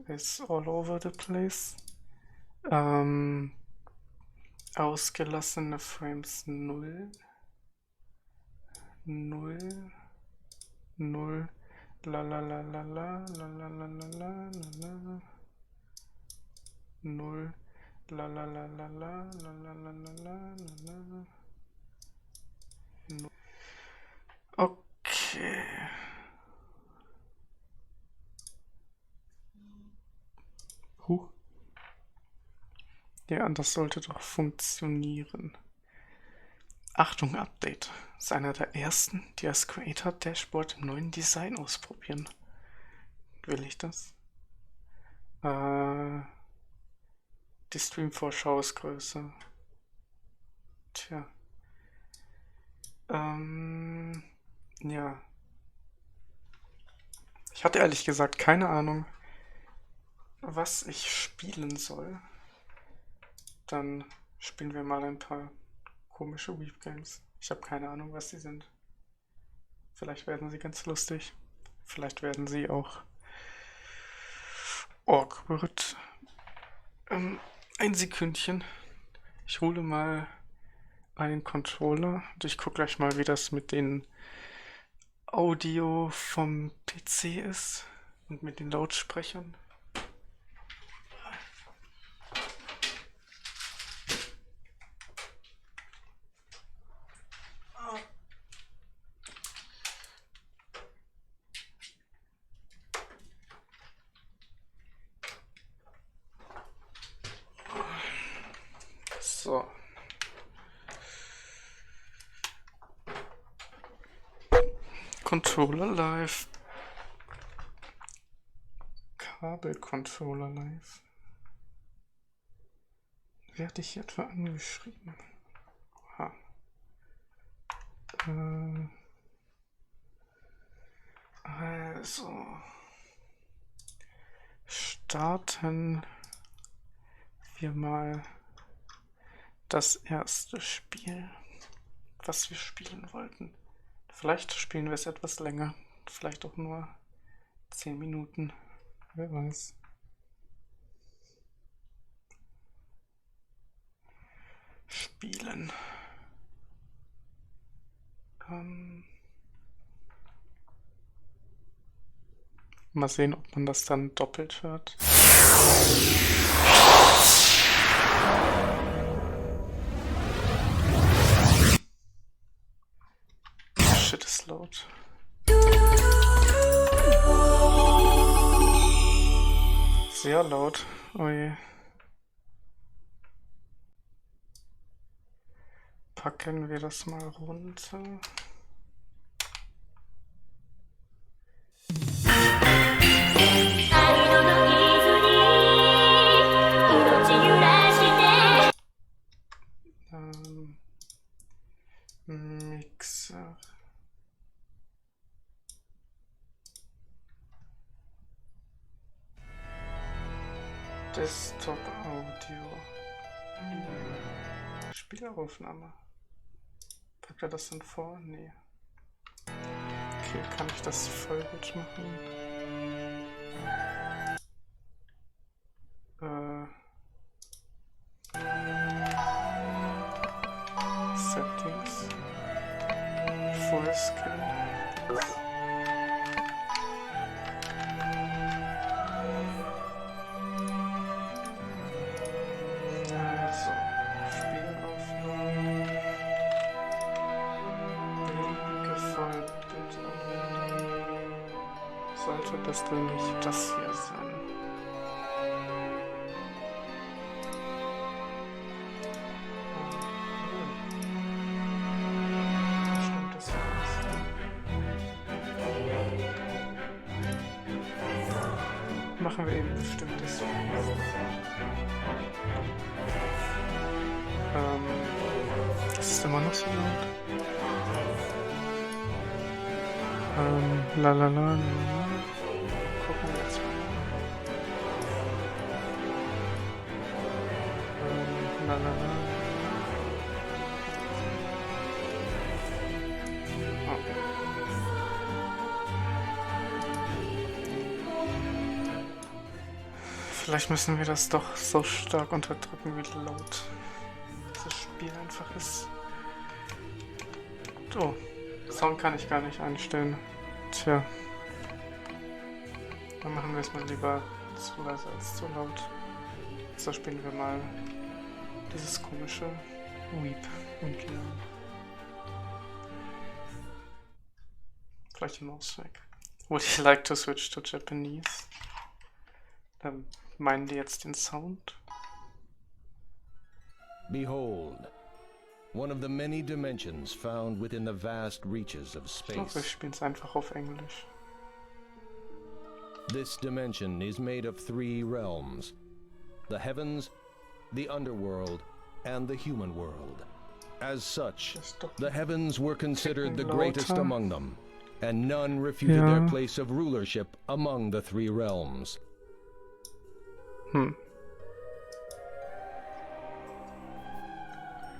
is all over the place. Ausgelassene Frames 0, 0, 0, la la la la la la la la la la la 0, la la la la la la la la la la. Okay. Ja, das sollte doch funktionieren. Achtung, Update. Ist einer der ersten, die das Creator Dashboard im neuen Design ausprobieren. Will ich das? Die Stream-Vorschau ist größer. Tja. Ja. Ich hatte ehrlich gesagt keine Ahnung, was ich spielen soll. Dann spielen wir mal ein paar komische Weeb Games. Ich habe keine Ahnung, was sie sind. Vielleicht werden sie ganz lustig. Vielleicht werden sie auch awkward. Ein Sekündchen. Ich hole mal einen Controller und ich gucke gleich mal, wie das mit den Audio vom PC ist und mit den Lautsprechern. So. Controller live. Kabelcontroller live. Werde ich etwa angeschrieben? Aha. Also. Starten wir mal das erste Spiel, was wir spielen wollten. Vielleicht spielen wir es etwas länger, vielleicht auch nur 10 Minuten, wer weiß. Spielen. Mal sehen, ob man das dann doppelt hört. Shit ist laut. Sehr laut. Oh je. Packen wir das mal runter. Mixer. Desktop Audio. Spielaufnahme. Packt er das denn vor? Nee. Okay, kann ich das Vollbild machen? Settings. Fullscreen. Also, Spielaufnahme. Beliebige Vollbilder. Sollte das denn nicht das hier sein? Machen wir eben bestimmtes. Das ist immer noch so laut. La la la la. Gucken wir jetzt mal. La la la. Vielleicht müssen wir das doch so stark unterdrücken, wie laut dieses Spiel einfach ist. Oh, Sound kann ich gar nicht einstellen. Tja. Dann machen wir es mal lieber zu leise als zu laut. So spielen wir mal dieses komische Weeb und Leon. Vielleicht die Maus weg. Would you like to switch to Japanese? Dann meinen die jetzt den Sound? Behold, one of the many dimensions found within the vast reaches of Ich glaube, wir space. spielen es einfach auf Englisch. This dimension is made of 3 realms: the heavens, the underworld, and the human world. As such, the heavens were considered the greatest among them, and none refuted their place of rulership among the 3 realms.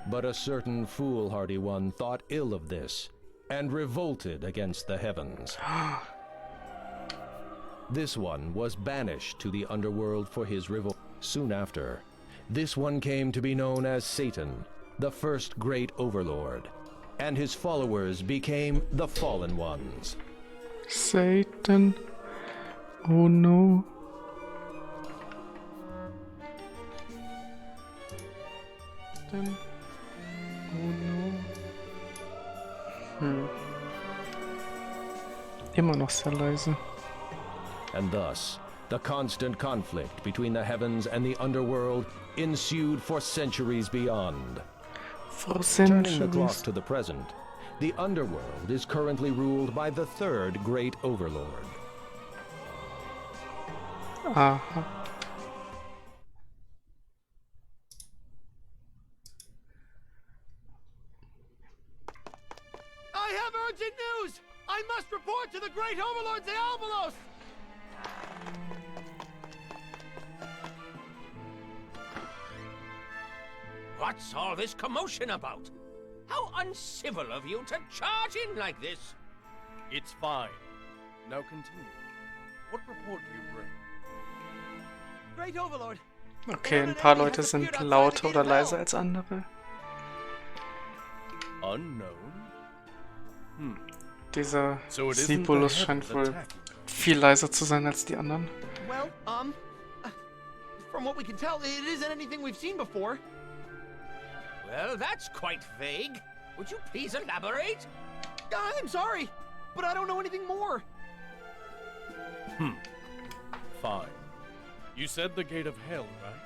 But a certain foolhardy one thought ill of this, and revolted against the heavens. This one was banished to the underworld for his revolt. Soon after, this one came to be known as Satan, the first great overlord, and his followers became the Fallen Ones. Satan. Oh no. Satan. Oh no. Immer noch sehr leise. And thus, the constant conflict between the heavens and the underworld ensued for centuries beyond. For Turning the clock centuries. to the present, the underworld is currently ruled by the 3rd great overlord. Aha. I have urgent news! I must report to the great overlord Zealbalos! What's all this commotion about? How uncivil of you to charge in like this! It's fine. Now continue. What report do you bring? Great Overlord! Okay, ein paar Leute sind lauter oder leiser als andere. Unknown? Dieser So it isn't Sibulus the scheint heavens wohl attacking. viel leiser zu sein als die anderen. Well, from what we can tell, it isn't anything we've seen before. Well, that's quite vague. Would you please elaborate? I'm sorry, but I don't know anything more. Fine. You said the Gate of Hell, right?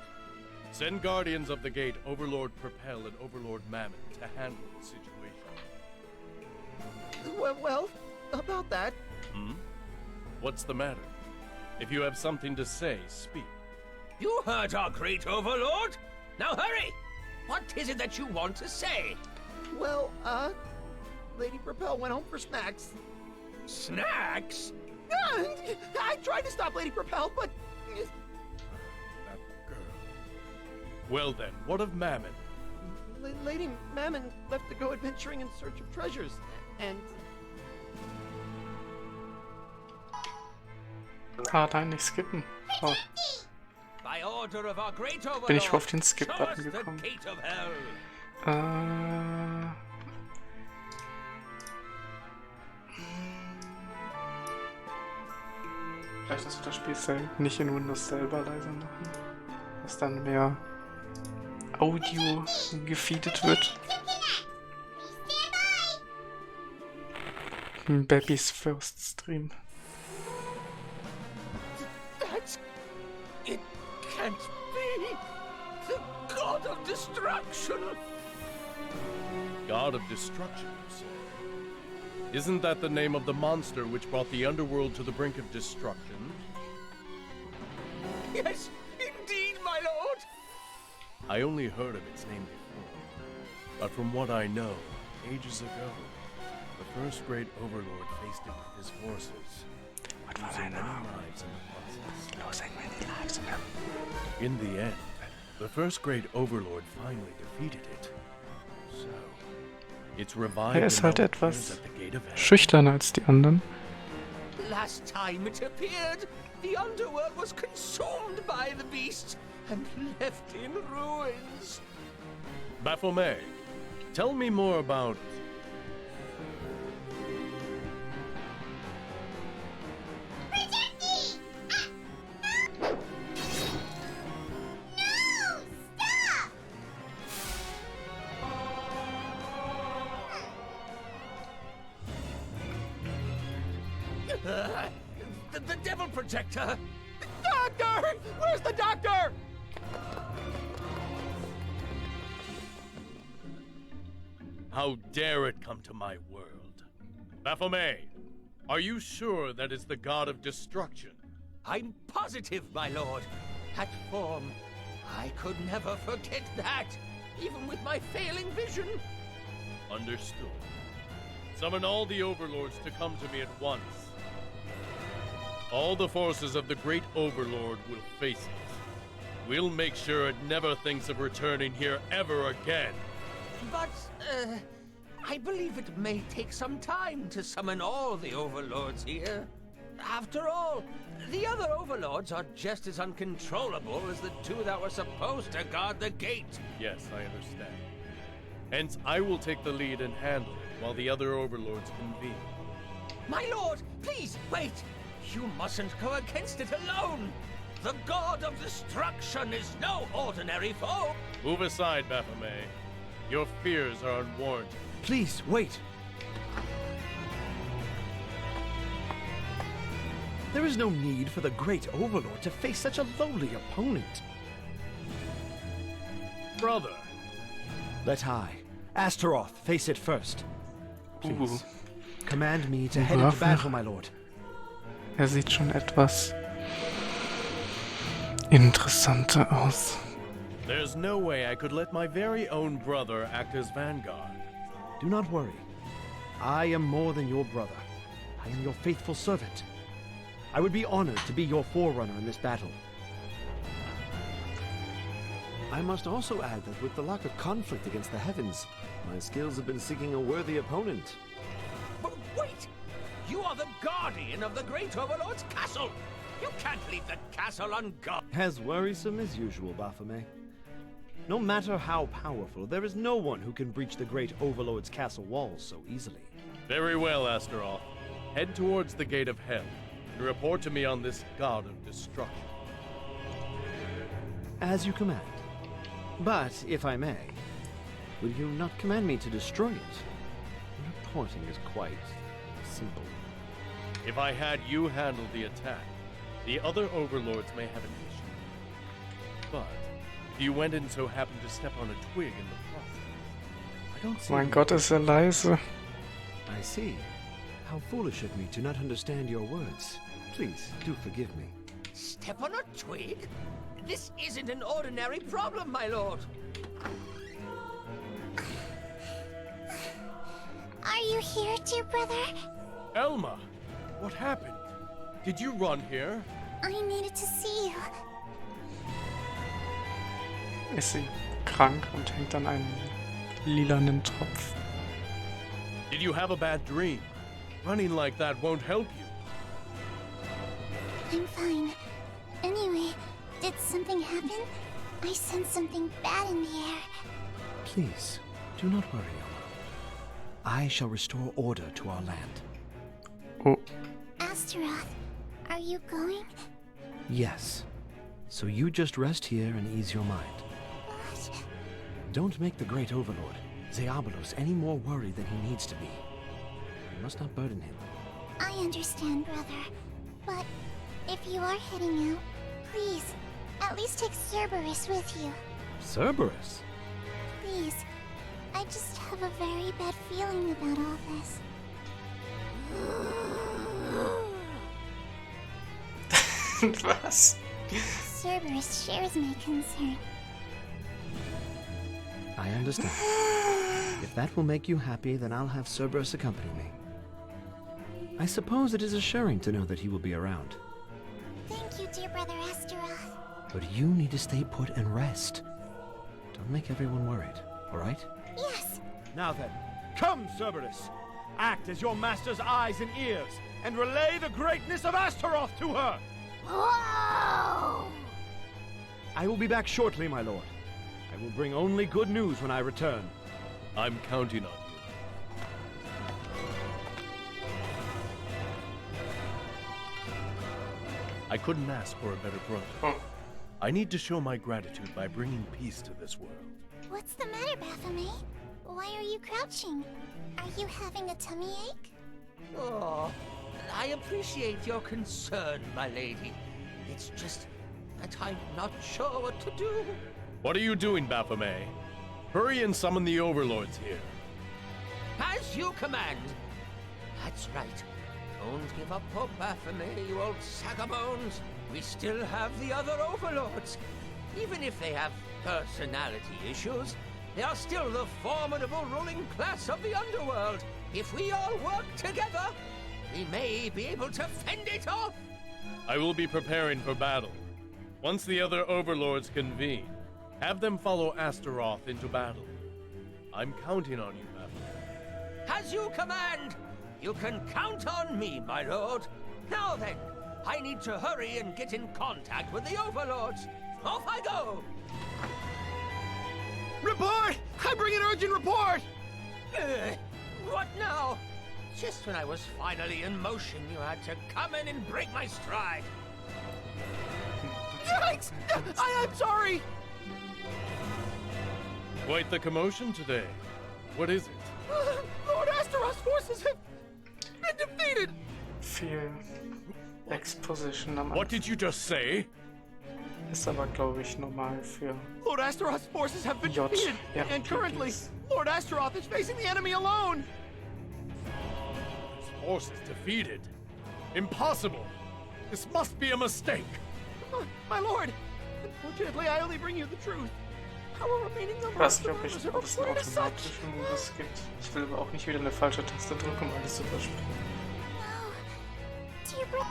Send guardians of the gate, Overlord Propel and Overlord Mammon, to handle the situation. Well, about that. What's the matter? If you have something to say, speak. You heard our great overlord? Now hurry! What is it that you want to say? Well, Lady Propel went home for snacks. Snacks? I tried to stop Lady Propel, but... That girl. Well then, what of Mammon? Lady Mammon left to go adventuring in search of treasures, and... Ah, nein, nicht skippen. Oh, By order of our great overlord, bin ich wohl auf den show us Skip-Button the gekommen. Gate of Hell. Vielleicht das das Spiel nicht in Windows selber leiser machen, dass dann mehr Audio gefeedet wird. Babys First Stream. That's... It can't be! The God of Destruction! God of Destruction, you say? Isn't that the name of the monster which brought the underworld to the brink of destruction? Yes, indeed, my lord! I only heard of its name before, but from what I know, ages ago, the first great overlord faced it with his forces, losing many lives in the process. In the end, the first great overlord finally defeated it. So, it's revived Er ist and halt now etwas appears at the Gate of Hell. schüchterner als die anderen. Last time it appeared, the underworld was consumed by by the beast and left in ruins. Baphomet, tell me more about... Protect me! No! No! Stop! The Devil Protector! Doctor! Where's the doctor? How dare it come to my world? Baphomet, are you sure that is the god of destruction? I'm positive, my lord. That form, I could never forget that, even with my failing vision. Understood. Summon all the overlords to come to me at once. All the forces of the great overlord will face it. We'll make sure it never thinks of returning here ever again. But, I believe it may take some time to summon all the overlords here. After all, the other overlords are just as uncontrollable as the two that were supposed to guard the gate. Yes, I understand. Hence, I will take the lead and handle it while the other overlords convene. My lord, please, wait! You mustn't go against it alone! The god of destruction is no ordinary foe! Move aside, Baphomet. Your fears are unwarranted. Please, wait. There is no need for the great overlord to face such a lowly opponent. Brother! Let I, Astaroth, face it first. Please, command me to head Waffe. into battle, my lord. Sieht schon etwas interessanter aus. There's no way I could let my very own brother act as vanguard. Do not worry. I am more than your brother. I am your faithful servant. I would be honored to be your forerunner in this battle. I must also add that with the lack of conflict against the heavens, my skills have been seeking a worthy opponent. But wait! You are the guardian of the great overlord's castle! You can't leave the castle unguarded! As worrisome as usual, Baphomet. No matter how powerful, there is no one who can breach the great overlord's castle walls so easily. Very well, Astaroth. Head towards the gate of hell and report to me on this god of destruction. As you command. But, if I may, will you not command me to destroy it? Reporting is quite simple. If I had you handle the attack, the other overlords may have an issue. But if you went and so happened to step on a twig in the process, I don't see. Mein Gott, ist er leise. I see. How foolish of me to not understand your words. Please, do forgive me. Step on a twig? This isn't an ordinary problem, my lord! Are you here, dear brother? Elma! What happened? Did you run here? I needed to see you. Ist sie krank und hängt an einem lilanen Tropf. Did you have a bad dream? Running like that won't help you. I'm fine. Anyway, did something happen? I sensed something bad in the air. Please, do not worry, Elma. I shall restore order to our land. Oh, Astaroth, are you going? Yes. So you just rest here and ease your mind. What? Don't make the great overlord, Diabolos, any more worried than he needs to be. You must not burden him. I understand, brother. But if you are heading out, please, at least take Cerberus with you. Cerberus? Please. I just have a very bad feeling about all this. was? Cerberus shares my concern. I understand. If that will make you happy, then I'll have Cerberus accompany me. I suppose it is assuring to know that he will be around. Thank you, dear brother Astaroth. But you need to stay put and rest. Don't make everyone worried, all right? Yes. Now then, come, Cerberus! Act as your master's eyes and ears, and relay the greatness of Astaroth to her! Whoa! I will be back shortly, my lord. I will bring only good news when I return. I'm counting on you. I couldn't ask for a better brother. Oh, I need to show my gratitude by bringing peace to this world. What's the matter, Baphomet? Why are you crouching? Are you having a tummy ache? Oh, I appreciate your concern, my lady. It's just that I'm not sure what to do. What are you doing, Baphomet? Hurry and summon the overlords here. As you command. That's right. Don't give up hope, Baphomet, you old sack of bones. We still have the other overlords. Even if they have personality issues, they are still the formidable ruling class of the underworld. If we all work together, we may be able to fend it off. I will be preparing for battle. Once the other overlords convene, have them follow Astaroth into battle. I'm counting on you, Baphomet. As you command. You can count on me, my lord. Now then, I need to hurry and get in contact with the overlords. Off I go! Report! I bring an urgent report! What now? Just when I was finally in motion, you had to come in and break my stride. Yikes! I'm sorry! Quite the commotion today. What is it? Lord Astaroth's forces have been defeated! viel Exposition am What did you just say? Ist aber, glaube ich, normal für Lord Astaroth's forces have been J. defeated, Yeah, and currently, please. Lord Astaroth is facing the enemy alone! His forces defeated. Impossible. This must be a mistake. My lord, unfortunately, I only bring you the truth. Our remaining Ich number of weiß nicht, ob survivors have es einen reported as such. automatischen Modus gibt. Ich will aber auch nicht wieder eine falsche Taste drücken, um alles zu überspringen. No. Dear brother.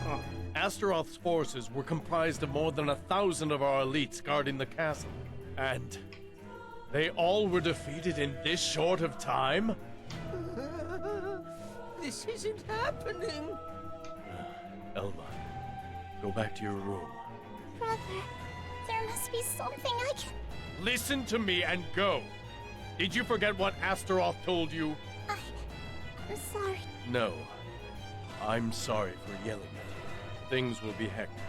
Oh. Astaroth's forces were comprised of more than 1,000 of our elites guarding the castle. And they all were defeated in this short of time? This isn't happening. Elma, go back to your room. Brother, there must be something I can... Listen to me and go. Did you forget what Astaroth told you? I'm sorry. No. I'm sorry for yelling at you. Things will be hectic.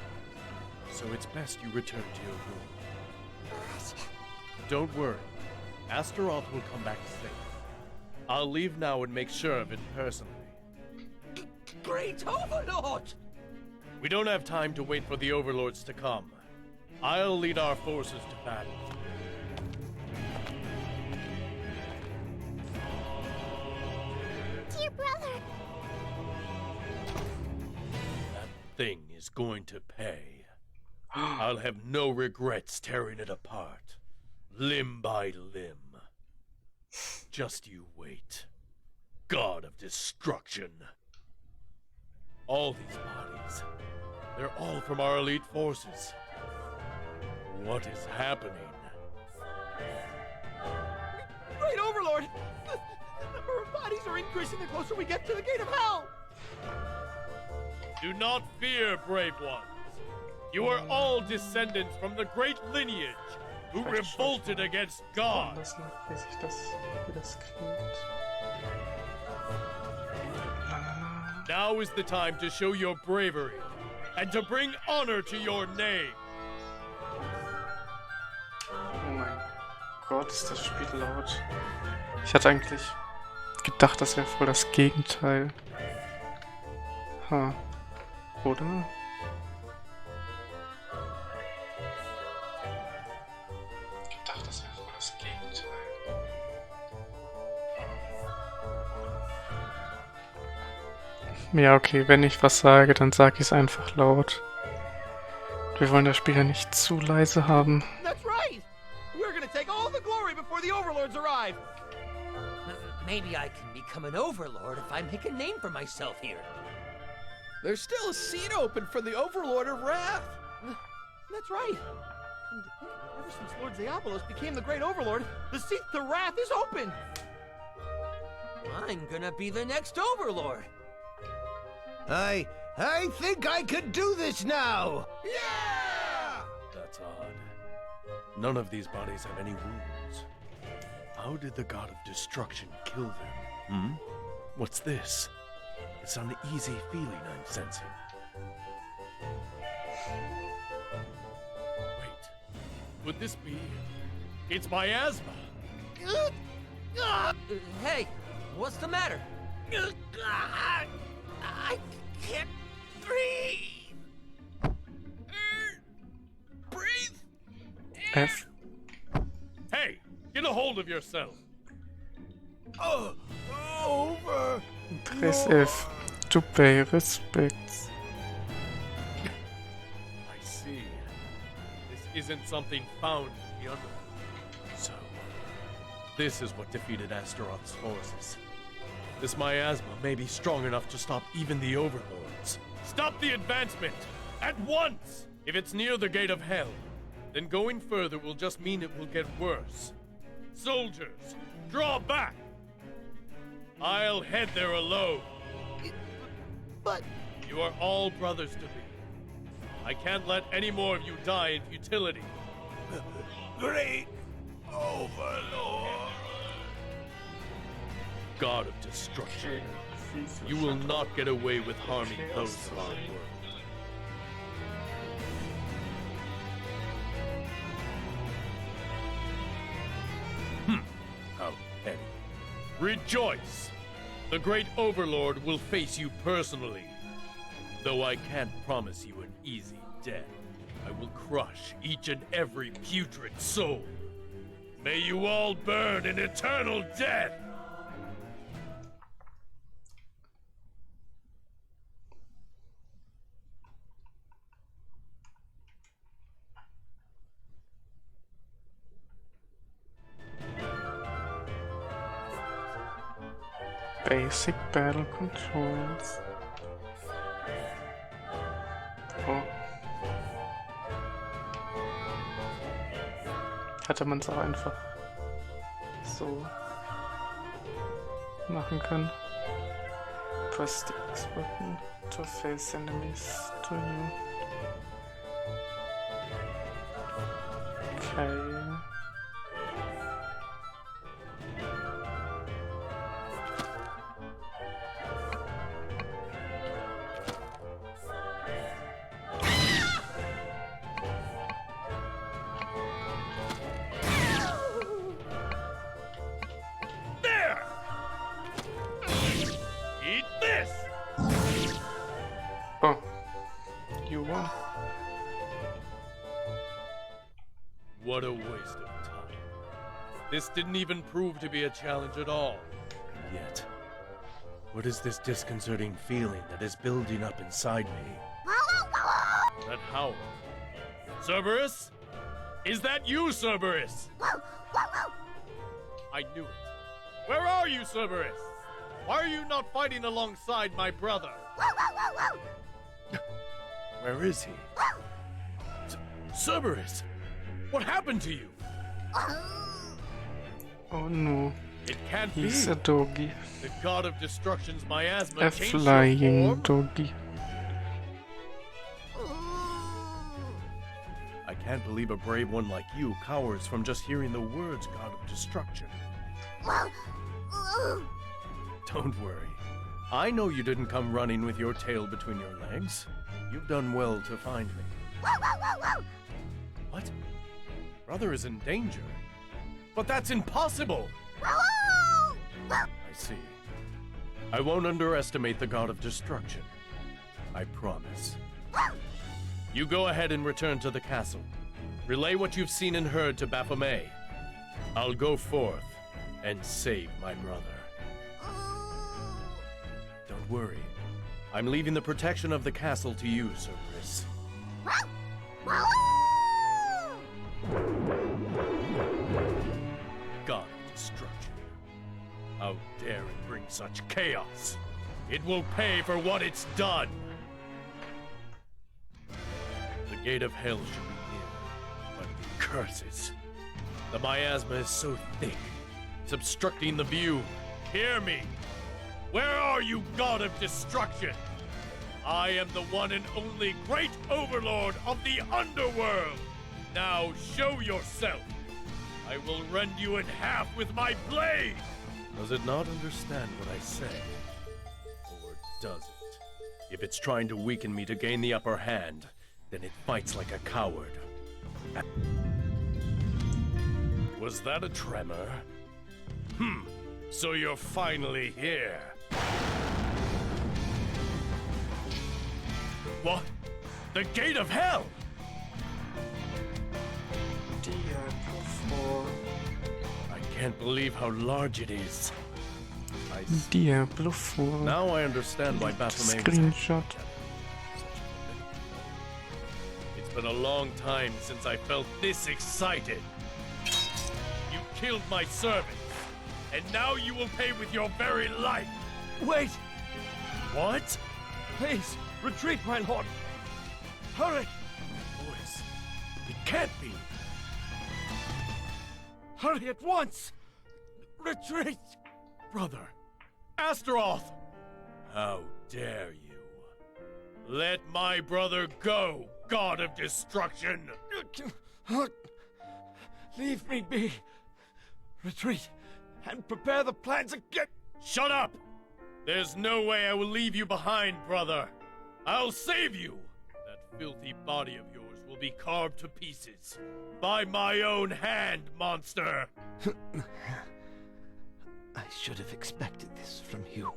So it's best you return to your room. But... Don't worry. Astaroth will come back safe. I'll leave now and make sure of it personally. Great Overlord! We don't have time to wait for the overlords to come. I'll lead our forces to battle. Dear brother. That thing is going to pay. I'll have no regrets tearing it apart, limb by limb. Just you wait. God of destruction. All these bodies, they're all from our elite forces. What is happening? Great Overlord! The number of bodies are increasing the closer we get to the gate of hell! Do not fear, brave ones. You are all descendants from the great lineage who revolted against God. Lassen, wie das klingt. Now is the time to show your bravery and to bring honor to your name. Oh mein Gott, ist das Spiel laut. Ich hatte eigentlich gedacht, das wäre voll das Gegenteil. Ha. Oder? Ich dachte, das wäre voll das Gegenteil. Ja, okay, wenn ich was sage, dann sage ich es einfach laut. Wir wollen das Spiel ja nicht zu leise haben. That's right! We're gonna take all the glory before the Overlords arrive! Maybe I can become an Overlord if I make a name for myself here. There's still a seat open for the Overlord of Wrath. That's right! Come to think of it, ever since Lord Diabolos became the Great Overlord, the seat to Wrath is open! I'm gonna be the next overlord. I think I can do this now! That's odd. None of these bodies have any wounds. How did the god of destruction kill them? What's this? It's an uneasy feeling I'm sensing. Wait. Would this be... It's miasma! Hey, what's the matter? I can't breathe. Breathe! F. Hey! Get a hold of yourself! Over! Press F to pay respects. I see. This isn't something found in the underworld. So, this is what defeated Astaroth's forces. This miasma may be strong enough to stop even the overlords. Stop the advancement! At once! If it's near the gate of hell, then going further will just mean it will get worse. Soldiers, draw back! I'll head there alone. But... You are all brothers to me. I can't let any more of you die in futility. Great Overlord! God of destruction, you will not get away with harming those of our world. How petty. Rejoice! The great overlord will face you personally. Though I can't promise you an easy death, I will crush each and every putrid soul. May you all burn in eternal death! Basic Battle Controls. Oh. Hätte man es auch einfach so machen können. Press the X button to face enemies to you. Okay. Oh, you won. What a waste of time. This didn't even prove to be a challenge at all. And yet, what is this disconcerting feeling that is building up inside me? That howl. Cerberus? Is that you, Cerberus? I knew it. Where are you, Cerberus? Why are you not fighting alongside my brother? Where is he? Cerberus! What happened to you? Oh no, It can't he's be. a doggy. The god of destruction's miasma A changed your flying form? doggy. I can't believe a brave one like you cowers from just hearing the words god of destruction. Don't worry. I know you didn't come running with your tail between your legs. You've done well to find me. What? Brother is in danger. But that's impossible! I see. I won't underestimate the god of destruction. I promise. You go ahead and return to the castle. Relay what you've seen and heard to Baphomet. I'll go forth and save my brother. Don't worry. I'm leaving the protection of the castle to you, Cerberus. God of destruction. How dare it bring such chaos? It will pay for what it's done! The gate of hell should be near, but curses. The miasma is so thick, it's obstructing the view. Hear me! Where are you, God of Destruction? I am the one and only great overlord of the underworld! Now show yourself! I will rend you in half with my blade! Does it not understand what I say? Or does it? If it's trying to weaken me to gain the upper hand, then it fights like a coward. Was that a tremor? So you're finally here. What? The gate of hell? Diablo 4. I can't believe how large it is. Diablo 4. Now I understand why Baphomet. Screenshot. It's been a long time since I felt this excited. You killed my servants, and now you will pay with your very life. Wait! What? Please, retreat, my lord! Hurry! Voice. It can't be. Hurry at once! Retreat! Brother, Astaroth! How dare you? Let my brother go, God of Destruction! Leave me be. Retreat and prepare the plans again. Shut up! There's no way I will leave you behind, brother. I'll save you. That filthy body of yours will be carved to pieces. By my own hand, monster! I should have expected this from you.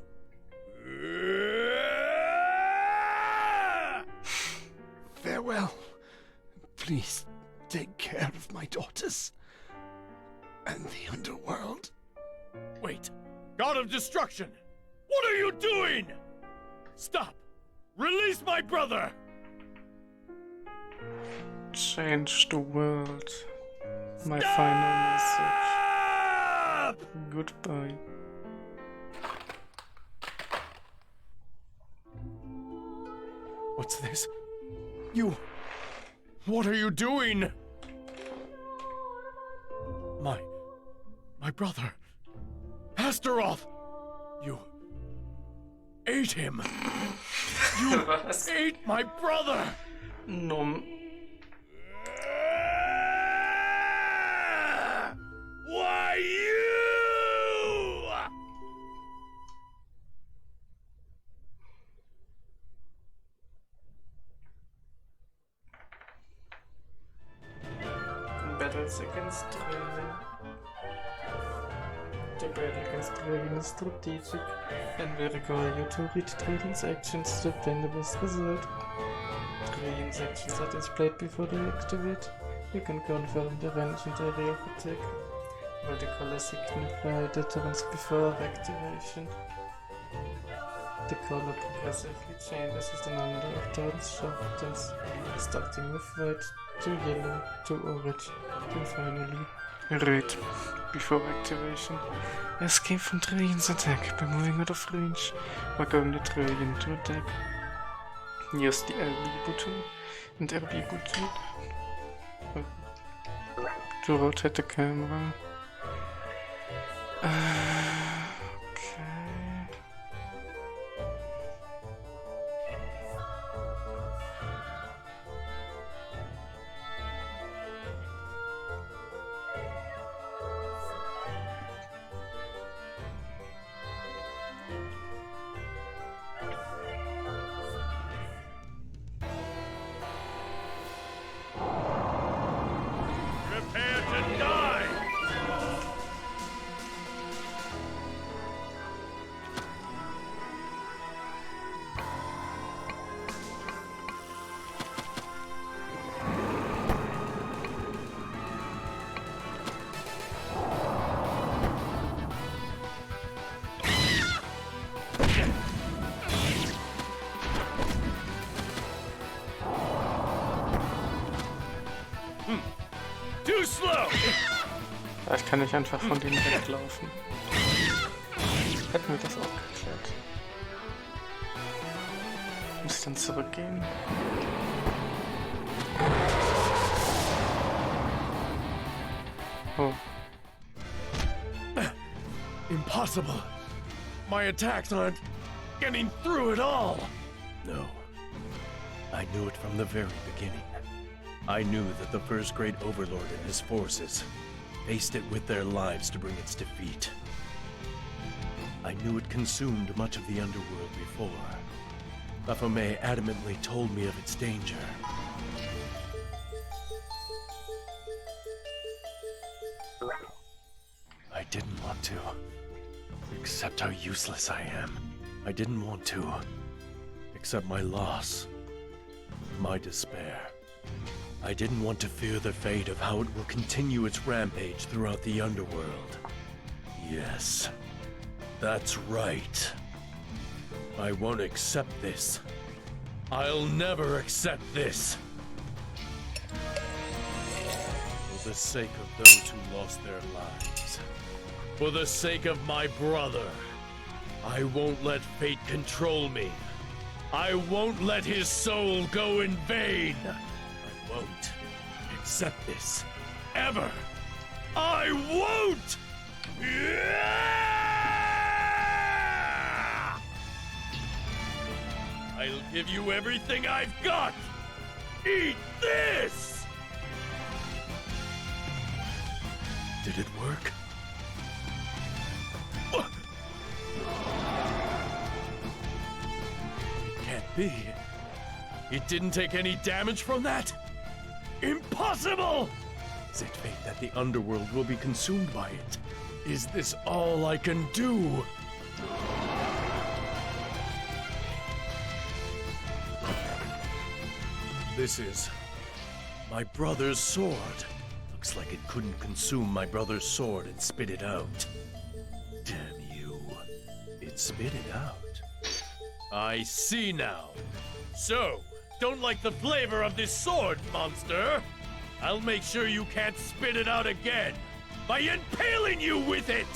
Farewell. Please take care of my daughters and the underworld. Wait! God of Destruction! What are you doing? Stop! Release my brother! Change the world. My final message. Goodbye. What's this? You... What are you doing? My brother... Astaroth! You... ate him! You ate my brother! Nom. Why you? Battles against Dragon. The battle against Dragon is strategic and will require you to read Dragon's actions to obtain the best result. Dragon's actions are displayed before they activate. You can confirm the range and area of attack, while the colors signify deterrence before activation. The color progressively changes as the number of turns shortens, starting with white to yellow to orange, and finally red before activation. Escape from Dragon's attack by moving out of range or going to Dragon to attack. Use the LB button and RB button to rotate the camera. Okay. Prepare to die! Too slow! Vielleicht kann ich einfach von denen weglaufen. Hätten wir das auch geklärt. Muss ich dann zurückgehen? Oh. Impossible. my attacks aren't getting through at all. No. I knew it from the very beginning. I knew that the first great overlord and his forces faced it with their lives to bring its defeat. I knew it consumed much of the underworld before. Baphomet adamantly told me of its danger. I didn't want to accept how useless I am. I didn't want to accept my loss, my despair. I didn't want to fear the fate of how it will continue its rampage throughout the underworld. Yes, that's right. I won't accept this. I'll never accept this. For the sake of those who lost their lives, for the sake of my brother, I won't let fate control me. I won't let his soul go in vain. I won't accept this. Ever. I won't! I'll give you everything I've got! Eat this! Did it work? It can't be. It didn't take any damage from that? Impossible! Is it fate that the underworld will be consumed by it? Is this all I can do? This is my brother's sword. Looks like it couldn't consume my brother's sword and spit it out. Damn you. It spit it out. I see now. So, don't like the flavor of this sword, monster? I'll make sure you can't spit it out again by impaling you with it!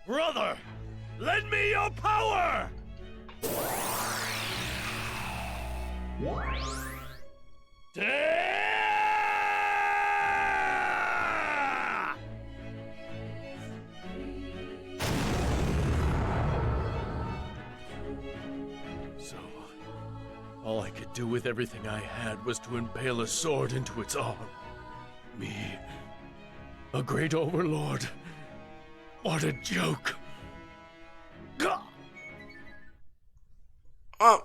Brother, lend me your power! So, all I could do with everything I had was to impale a sword into its arm. Me, a great overlord. What a joke. Gah! Oh.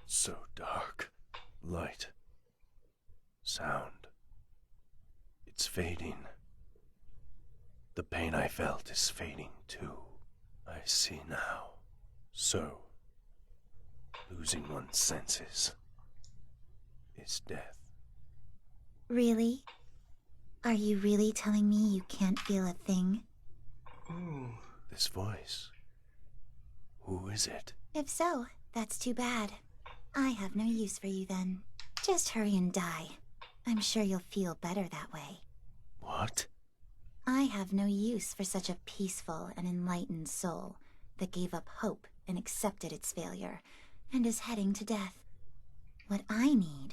So dark. Light. Sound. It's fading. The pain I felt is fading too. I see now. So, losing one's senses is death. Really? Are you really telling me you can't feel a thing? Ooh. This voice. Who is it? If so, that's too bad. I have no use for you then. Just hurry and die. I'm sure you'll feel better that way. What? I have no use for such a peaceful and enlightened soul that gave up hope and accepted its failure and is heading to death. What I need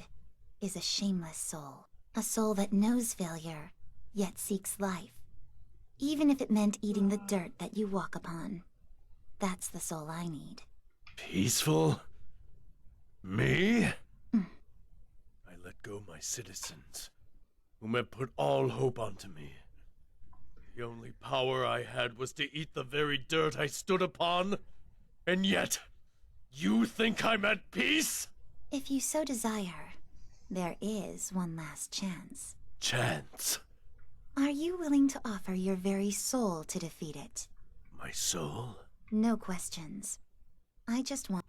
is a shameless soul. A soul that knows failure, yet seeks life. Even if it meant eating the dirt that you walk upon. That's the soul I need. Peaceful? Me? I let go my citizens, whom had put all hope onto me. The only power I had was to eat the very dirt I stood upon. And yet, you think I'm at peace? If you so desire, there is one last chance. Chance? Are you willing to offer your very soul to defeat it? My soul? No questions. I just want...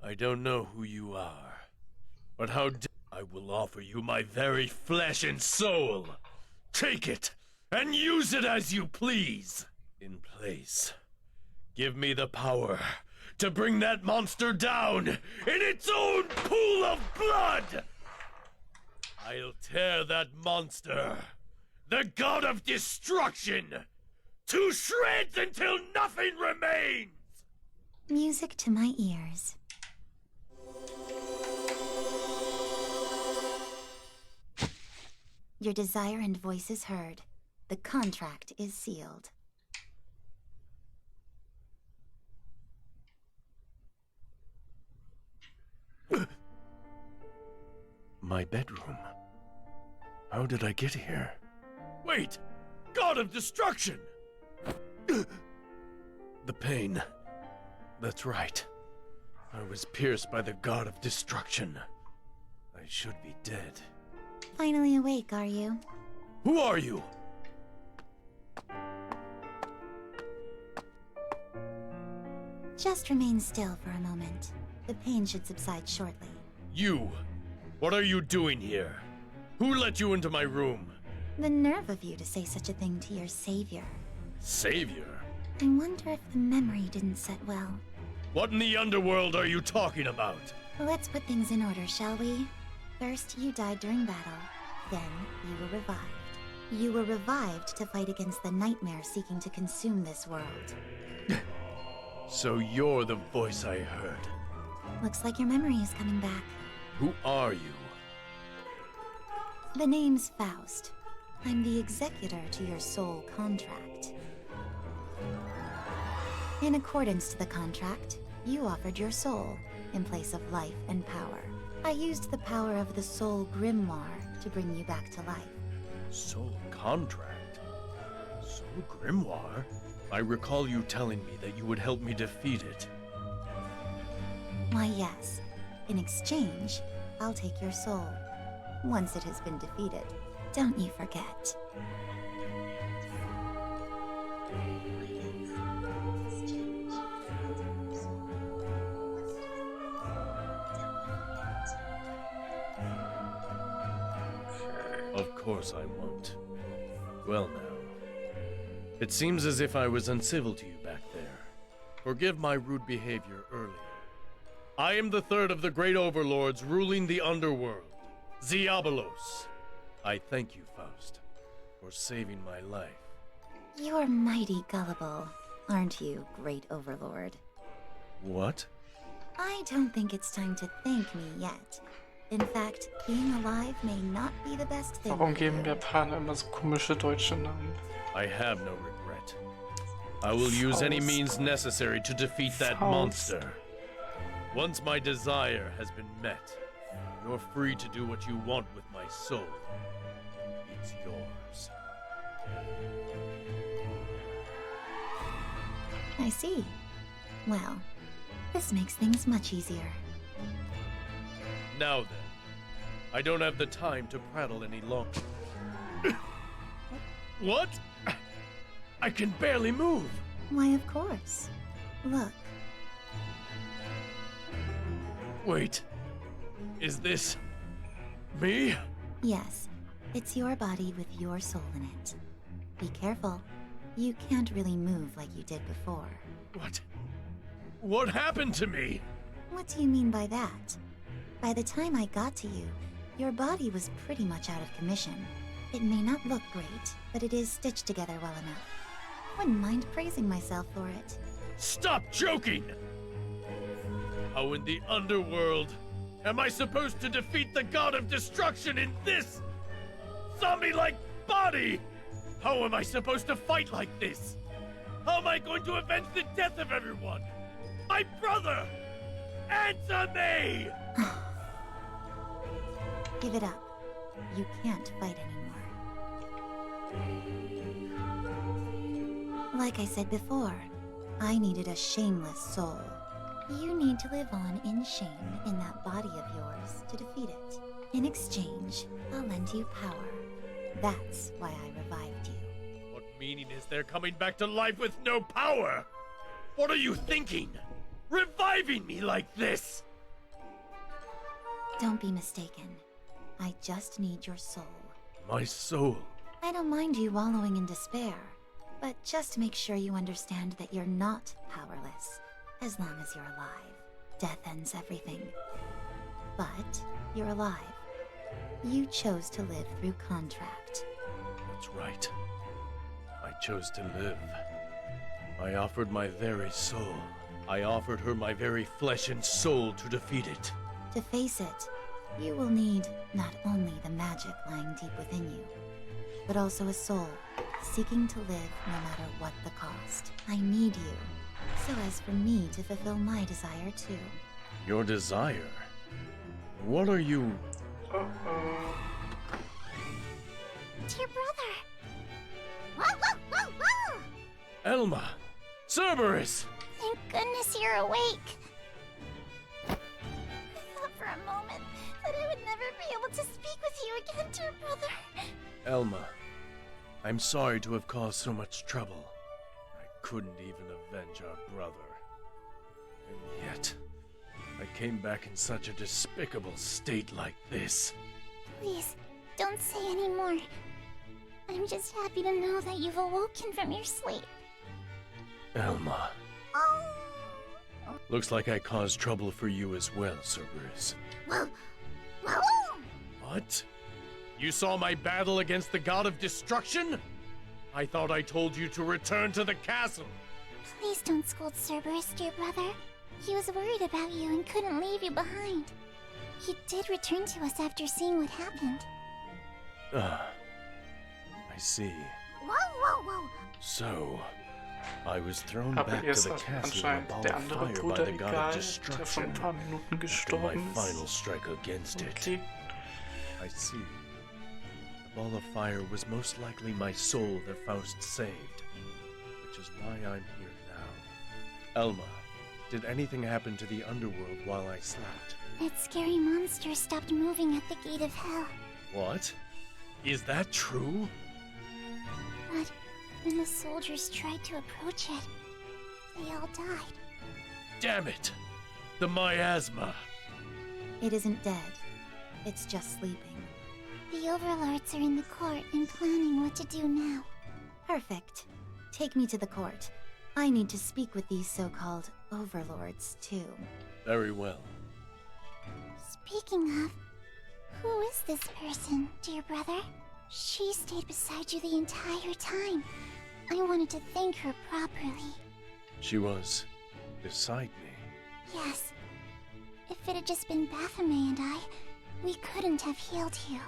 I don't know who you are, but I will offer you my very flesh and soul. Take it, and use it as you please. In place, give me the power to bring that monster down in its own pool of blood! I'll tear that monster, the god of destruction, to shreds until nothing remains! Music to my ears. Your desire and voice is heard. The contract is sealed. My bedroom. How did I get here? Wait! God of Destruction! The pain. That's right. I was pierced by the God of Destruction. I should be dead. Finally awake, are you? Who are you? Just remain still for a moment. The pain should subside shortly. You! What are you doing here? Who let you into my room? The nerve of you to say such a thing to your savior. Savior? I wonder if the memory didn't set well. What in the underworld are you talking about? Let's put things in order, shall we? First, you died during battle. Then, you were revived. You were revived to fight against the nightmare seeking to consume this world. So you're the voice I heard. Looks like your memory is coming back. Who are you? The name's Faust. I'm the executor to your soul contract. In accordance to the contract, you offered your soul in place of life and power. I used the power of the soul grimoire to bring you back to life. Soul contract? Soul grimoire? I recall you telling me that you would help me defeat it. Why, yes. In exchange, I'll take your soul. Once it has been defeated. Don't you forget. Of course I won't. Well now. It seems as if I was uncivil to you back there. Forgive my rude behavior earlier. I am the third of the great overlords ruling the underworld, Diabolos. I thank you, Faust, for saving my life. You're mighty gullible, aren't you, great overlord? What? I don't think it's time to thank me yet. In fact, being alive may not be the best thing. Warum geben Japaner immer so komische deutsche Namen? I have no regret. I will use any means necessary to defeat that Faust. monster. Once my desire has been met, you're free to do what you want with my soul. It's yours. I see. Well, this makes things much easier. Now then, I don't have the time to prattle any longer. What? I can barely move. Why, of course. Look, Wait, is this me? yes, it's your body with your soul in it. Be careful. You can't really move like you did before. What? What happened to me? What do you mean by that? By the time I got to you, your body was pretty much out of commission. It may not look great, but it is stitched together well enough. Wouldn't mind praising myself for it. Stop joking! How in the underworld am I supposed to defeat the God of Destruction in this zombie-like body? How am I supposed to fight like this? How am I going to avenge the death of everyone? My brother! Answer me! Give it up. You can't fight anymore. Like I said before, I needed a shameless soul. You need to live on in shame in that body of yours to defeat it. In exchange, I'll lend you power. That's why I revived you. What meaning is there coming back to life with no power? What are you thinking? Reviving me like this? Don't be mistaken. I just need your soul. My soul. I don't mind you wallowing in despair, but just make sure you understand that you're not powerless, as long as you're alive. Death ends everything. But you're alive. You chose to live through contract. That's right. I chose to live. I offered my very soul. I offered her my very flesh and soul to defeat it. To face it, You will need not only the magic lying deep within you, but also a soul seeking to live no matter what the cost. I need you, so as for me to fulfill my desire too. Your desire? What are you... Dear brother! Whoa, whoa, whoa, whoa! Elma! Cerberus! Thank goodness you're awake. I thought for a moment that I would never be able to speak with you again, dear brother. Elma, I'm sorry to have caused so much trouble. I couldn't even avenge our brother. And yet, I came back in such a despicable state like this. Please, don't say any more. I'm just happy to know that you've awoken from your sleep. Elma. Oh. Looks like I caused trouble for you as well, Cerberus. Whoa. Whoa. What? You saw my battle against the god of destruction? I thought I told you to return to the castle. Please don't scold Cerberus, dear brother. He was worried about you and couldn't leave you behind. He did return to us after seeing what happened. I see. Whoa, whoa, whoa. So, I was thrown Aber back ihr to the ist castle in a anscheinend ball der of andere fire by Bruder the god egal, of der vor destruction. ein paar Minuten After my gestorben final ist. strike against it. Okay. I see. The ball of fire was most likely my soul that Faust saved, which is why I'm here now. Elma, did anything happen to the underworld while I slept? That scary monster stopped moving at the gate of hell. What? Is that true? But when the soldiers tried to approach it, they all died. Damn it! The miasma! It isn't dead. It's just sleeping. The overlords are in the court and planning what to do now. Perfect. Take me to the court. I need to speak with these so-called overlords, too. Very well. Speaking of, who is this person, dear brother? She stayed beside you the entire time. I wanted to thank her properly. She was beside me. Yes. If it had just been Baphomet and I, we couldn't have healed you.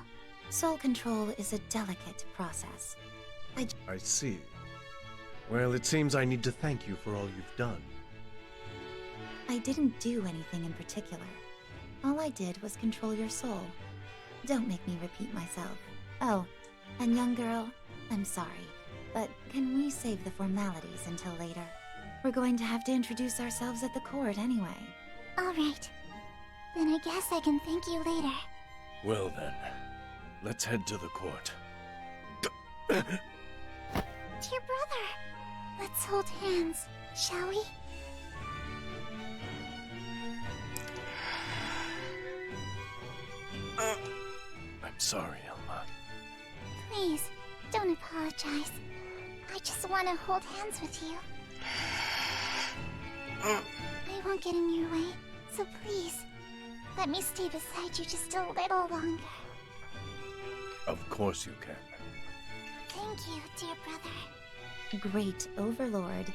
Soul control is a delicate process. I see. Well, it seems I need to thank you for all you've done. I didn't do anything in particular. All I did was control your soul. Don't make me repeat myself. Oh, and young girl, I'm sorry, but can we save the formalities until later? We're going to have to introduce ourselves at the court anyway. All right. Then I guess I can thank you later. Well then, let's head to the court. Dear brother, let's hold hands, shall we? I'm sorry, Elma. Please, don't apologize. I just want to hold hands with you. I won't get in your way, so please, let me stay beside you just a little longer. Of course you can. Thank you, dear brother. Great Overlord.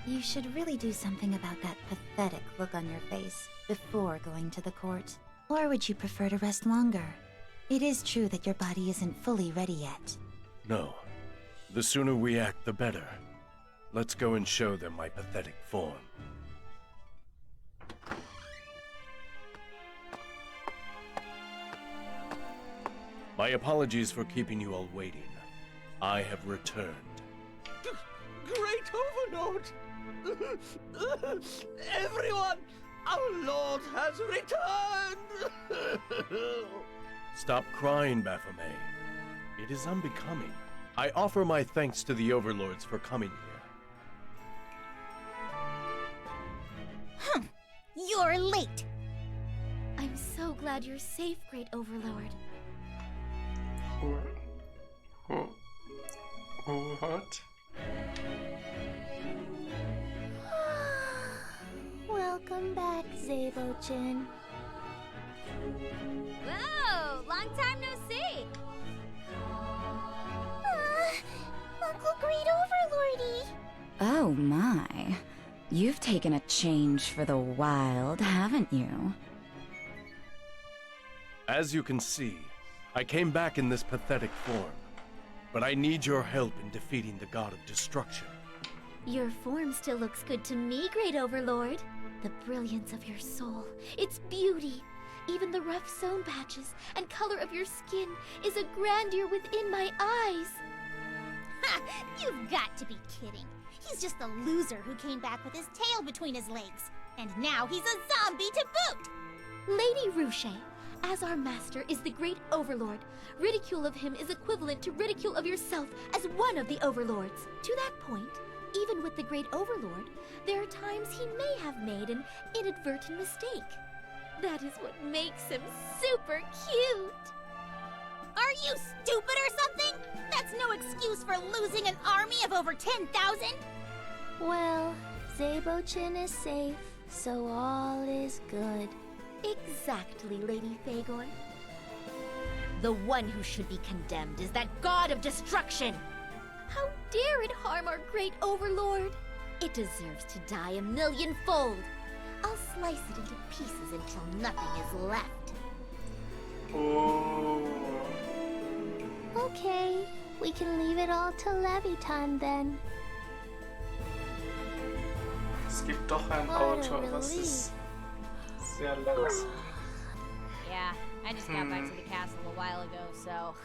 You should really do something about that pathetic look on your face before going to the court. Or would you prefer to rest longer? It is true that your body isn't fully ready yet. No. The sooner we act, the better. Let's go and show them my pathetic form. My apologies for keeping you all waiting. I have returned. Great Overlord! Everyone! Our Lord has returned! Stop crying, Baphomet. It is unbecoming. I offer my thanks to the overlords for coming here. You're late! I'm so glad you're safe, Great Overlord. What? Welcome back, Zabo-chan. Whoa! Long time no see! Uncle Great Overlordy! Oh my. You've taken a change for the wild, haven't you? As you can see, I came back in this pathetic form. But I need your help in defeating the god of destruction. Your form still looks good to me, Great Overlord. The brilliance of your soul, its beauty, even the rough sewn patches and color of your skin is a grandeur within my eyes. Ha! You've got to be kidding. He's just a loser who came back with his tail between his legs. And now he's a zombie to boot! Lady Ruche, as our master is the Great Overlord, ridicule of him is equivalent to ridicule of yourself as one of the Overlords. To that point, even with the Great Overlord, there are times he may have made an inadvertent mistake. That is what makes him super cute. Are you stupid or something? That's no excuse for losing an army of over 10,000! Well, Zabochin is safe, so all is good. Exactly, Lady Fagor. The one who should be condemned is that god of destruction! How dare it harm our Great Overlord? It deserves to die a millionfold. I'll slice it into pieces until nothing is left. Oh. Okay, we can leave it all till levy time then. Es gibt doch ein Auto, aber es ist sehr langsam. Yeah, I just got back to the castle a while ago, so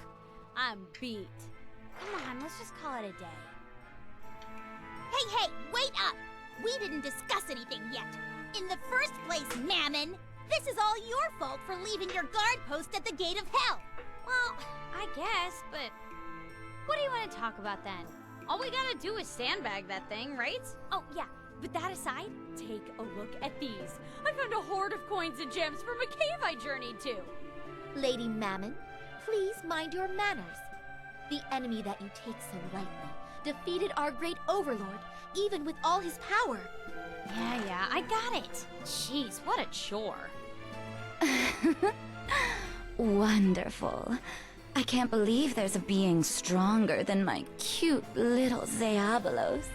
I'm beat. Come on, let's just call it a day. Hey, wait up! We didn't discuss anything yet. In the first place, Mammon, this is all your fault for leaving your guard post at the gate of hell. Well, I guess, but what do you want to talk about then? All we gotta do is sandbag that thing, right? Oh, yeah, but that aside, take a look at these. I found a hoard of coins and gems from a cave I journeyed to. Lady Mammon, please mind your manners. The enemy that you take so lightly defeated our Great Overlord, even with all his power. Yeah, I got it. Jeez, what a chore. Wonderful. I can't believe there's a being stronger than my cute little Diabolos.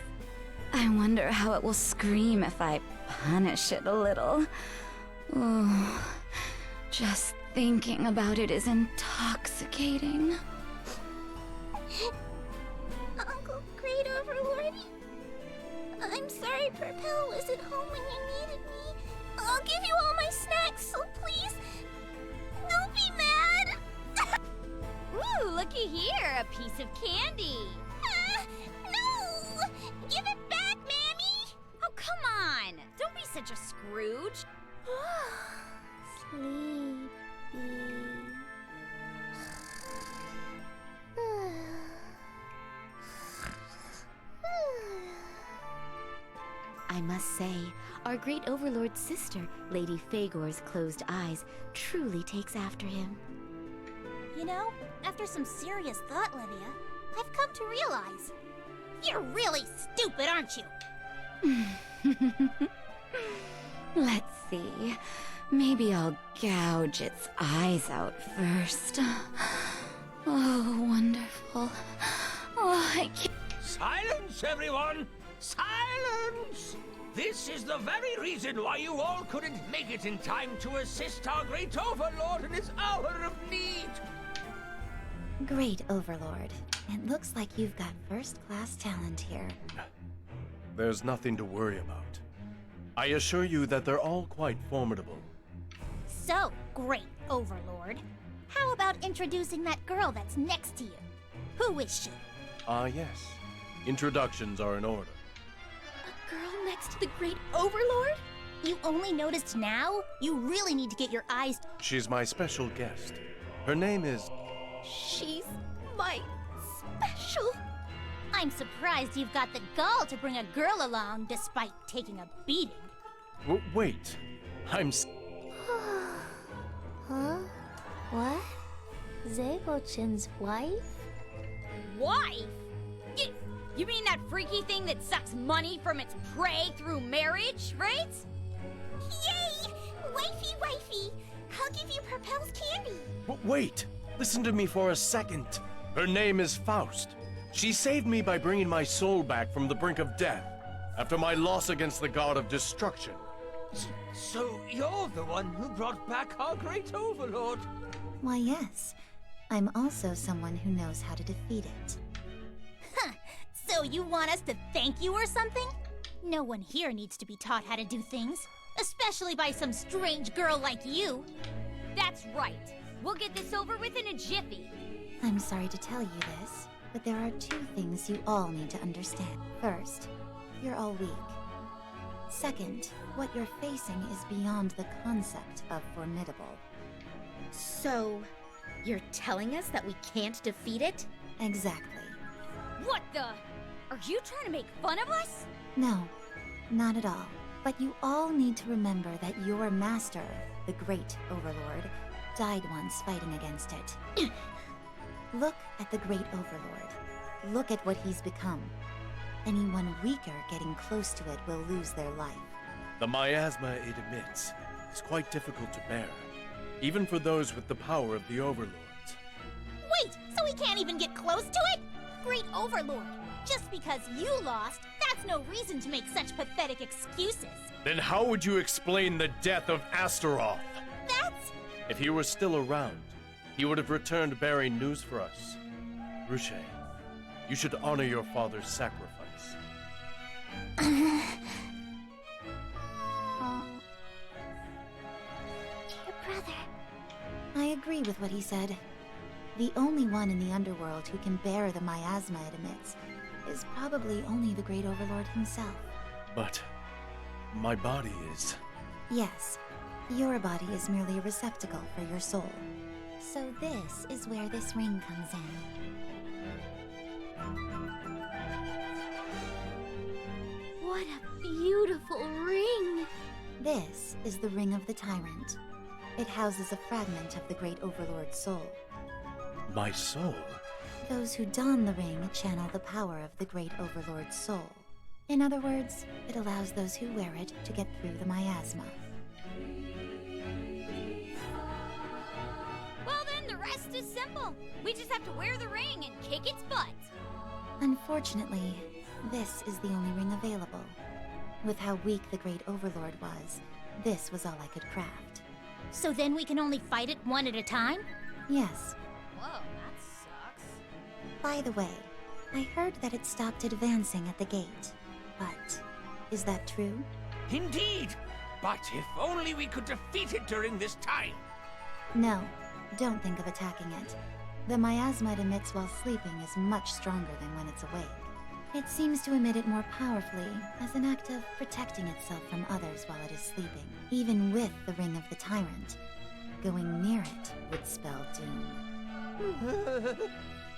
I wonder how it will scream if I punish it a little. Ooh, just thinking about it is intoxicating. Uncle Great Overlord, I'm sorry Purpell wasn't home when you needed me. I'll give you all my snacks, so please, don't be mad! Ooh, looky here, a piece of candy. No! Give it back, Mammy! Oh, come on! Don't be such a Scrooge. Sleepy. I must say, our Great Overlord's sister, Lady Fagor's closed eyes, truly takes after him. You know, after some serious thought, Livia, I've come to realize you're really stupid, aren't you? Let's see. Maybe I'll gouge its eyes out first. Oh, wonderful. Oh, I can't. Silence, everyone! Silence! This is the very reason why you all couldn't make it in time to assist our Great Overlord in his hour of need. Great Overlord, it looks like you've got first-class talent here. There's nothing to worry about. I assure you that they're all quite formidable. So, Great Overlord, how about introducing that girl that's next to you? Who is she? Yes. Introductions are in order. A girl next to the Great Overlord? You only noticed now? You really need to get your eyes... She's my special guest. Her name is... She's my special... I'm surprised you've got the gall to bring a girl along despite taking a beating. Wait. I'm... Huh? What? Zabochin's wife? Wife? You mean that freaky thing that sucks money from its prey through marriage, right? Yay! Wifey! I'll give you Purpell's candy. Wait! Listen to me for a second. Her name is Faust. She saved me by bringing my soul back from the brink of death after my loss against the god of destruction. So you're the one who brought back our great overlord? Why, yes. I'm also someone who knows how to defeat it. Huh. So you want us to thank you or something? No one here needs to be taught how to do things. Especially by some strange girl like you. That's right. We'll get this over with in a jiffy. I'm sorry to tell you this, but there are two things you all need to understand. First, you're all weak. Second, what you're facing is beyond the concept of formidable. So, you're telling us that we can't defeat it? Exactly. What the? Are you trying to make fun of us? No, not at all. But you all need to remember that your master, the Great Overlord, died once fighting against it. Look at the Great Overlord. Look at what he's become. Anyone weaker getting close to it will lose their life. The miasma it emits is quite difficult to bear, even for those with the power of the overlords. Wait, so we can't even get close to it? Great Overlord, just because you lost, that's no reason to make such pathetic excuses. Then how would you explain the death of Astaroth? That's... If he were still around, he would have returned bearing news for us. Ruche, you should honor your father's sacrifice. Your brother. I agree with what he said. The only one in the underworld who can bear the miasma it emits is probably only the Great Overlord himself. But my body is... Yes, your body is merely a receptacle for your soul. So this is where this ring comes in. What a beautiful ring! This is the Ring of the Tyrant. It houses a fragment of the Great Overlord's soul. My soul? Those who don the ring channel the power of the Great Overlord's soul. In other words, it allows those who wear it to get through the miasma. Well then, the rest is simple. We just have to wear the ring and kick its butt. Unfortunately, this is the only ring available. With how weak the Great Overlord was, this was all I could craft. So then we can only fight it one at a time? Yes. Whoa, that sucks. By the way, I heard that it stopped advancing at the gate. But is that true? Indeed! But if only we could defeat it during this time! No, don't think of attacking it. The miasma it emits while sleeping is much stronger than when it's awake. It seems to emit it more powerfully as an act of protecting itself from others while it is sleeping. Even with the Ring of the Tyrant, going near it would spell doom.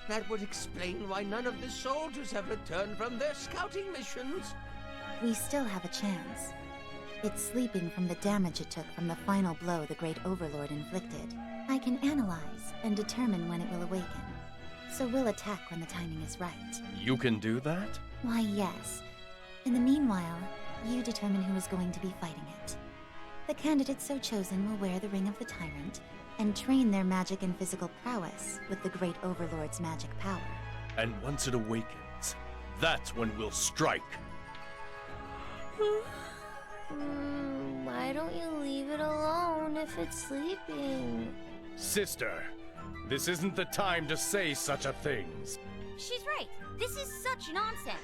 That would explain why none of the soldiers have returned from their scouting missions. We still have a chance. It's sleeping from the damage it took from the final blow the Great Overlord inflicted. I can analyze and determine when it will awaken. So we'll attack when the timing is right. You can do that? Why, yes. In the meanwhile, you determine who is going to be fighting it. The candidate so chosen will wear the Ring of the Tyrant and train their magic and physical prowess with the Great Overlord's magic power. And once it awakens, that's when we'll strike. Why don't you leave it alone if it's sleeping? Sister, this isn't the time to say such a things. She's right. This is such nonsense.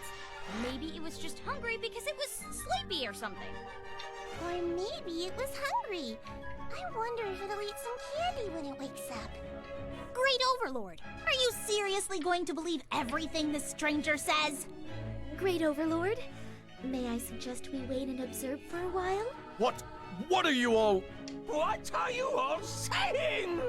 Maybe it was just hungry because it was sleepy or something. Or maybe it was hungry. I wonder if it'll eat some candy when it wakes up. Great Overlord, are you seriously going to believe everything this stranger says? Great Overlord, may I suggest we wait and observe for a while? What are you all... What are you all saying?